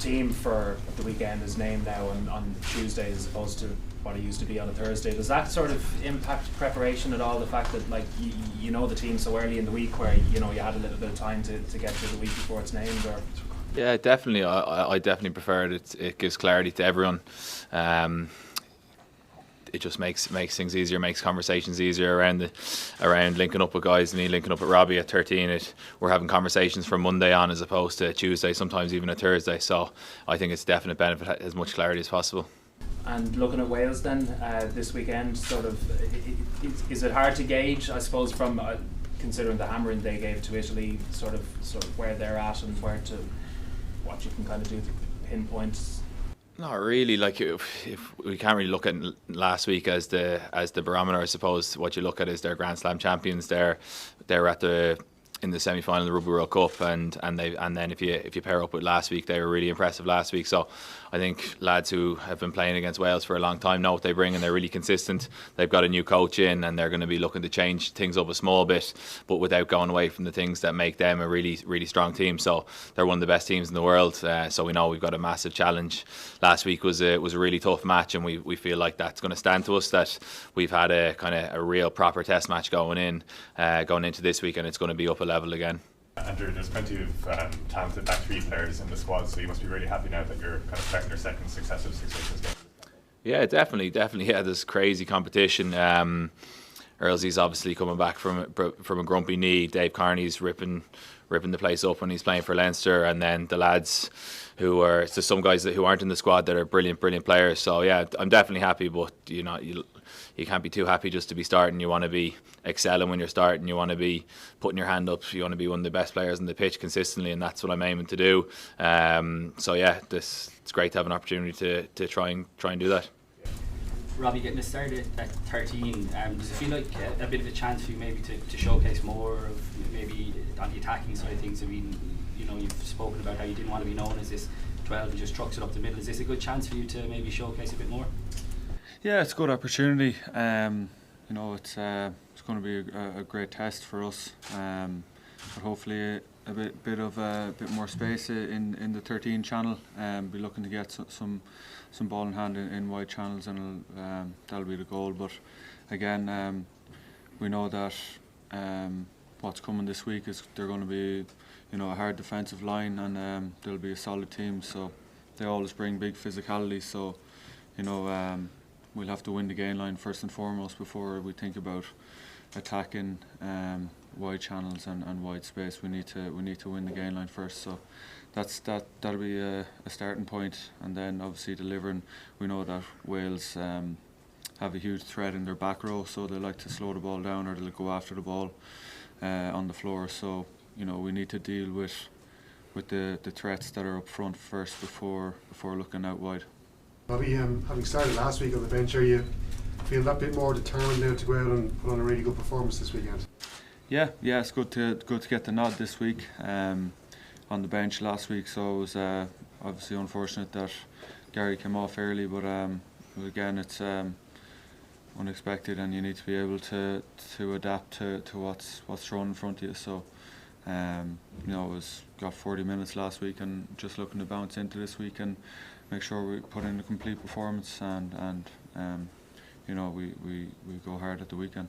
team for the weekend is named now on Tuesday as opposed to what it used to be on a Thursday. Does that sort of impact preparation at all? The fact that like you know the team so early in the week, where you had a little bit of time to get through the week before it's named, or? Yeah, definitely. I definitely prefer it. It gives clarity to everyone. It just makes things easier, makes conversations easier around linking up with guys. Me linking up with Robbie at 13, we're having conversations from Monday on as opposed to Tuesday, sometimes even a Thursday. So I think it's a definite benefit, as much clarity as possible. And looking at Wales then this weekend, sort of, is it hard to gauge, I suppose, from considering the hammering they gave to Italy, sort of where they're at and what you can kind of do to pinpoint? Not really. Like, if we can't really look at last week as the barometer, I suppose what you look at is their Grand Slam champions. They're at in the semi-final of the Rugby World Cup, and then if you pair up with last week, they were really impressive last week. So I think lads who have been playing against Wales for a long time know what they bring, and they're really consistent. They've got a new coach in, and they're going to be looking to change things up a small bit, but without going away from the things that make them a really, really strong team. So they're one of the best teams in the world. So we know we've got a massive challenge. Last week was a really tough match, and we feel like that's going to stand to us. That we've had a kind of a real proper test match going into this week, and it's going to be up a level again. Andrew, there's plenty of talented back three players in the squad, so you must be really happy now that you're kind of starting your second successive Six Nations game. Yeah, definitely. Yeah, there's crazy competition. Earlsy's obviously coming back from a grumpy knee. Dave Carney's ripping the place up when he's playing for Leinster, and then the lads there's some guys who aren't in the squad that are brilliant players. So yeah, I'm definitely happy, but you can't be too happy just to be starting. You want to be excelling when you're starting. You want to be putting your hand up. You want to be one of the best players on the pitch consistently, and that's what I'm aiming to do. So yeah, it's great to have an opportunity to try and do that. Robbie, getting us started at 13, does it feel like a bit of a chance for you maybe to showcase more of maybe on the attacking side of things? I mean, you've spoken about how you didn't want to be known as this 12 and just trucks it up the middle. Is this a good chance for you to maybe showcase a bit more? Yeah, it's a good opportunity. It's going to be a great test for us. But hopefully a bit more space in the 13 channel. Be looking to get some ball in hand in wide channels, and that'll be the goal. But again, we know that what's coming this week is they're going to be a hard defensive line, and they'll be a solid team. So they always bring big physicality. So we'll have to win the gain line first and foremost before we think about attacking wide channels and wide space. We need to win the gain line first. So that'll be a starting point, and then obviously delivering. We know that Wales have a huge threat in their back row, so they like to slow the ball down, or they'll go after the ball on the floor. So we need to deal with the threats that are up front first before looking out wide. Robbie, having started last week on the bench, are you feel that bit more determined now to go out and put on a really good performance this weekend? Yeah, it's good to get the nod this week on the bench last week. So it was obviously unfortunate that Gary came off early, but again, it's unexpected, and you need to be able to adapt to what's thrown in front of you. So got 40 minutes last week, and just looking to bounce into this week and make sure we put in a complete performance, and we go hard at the weekend.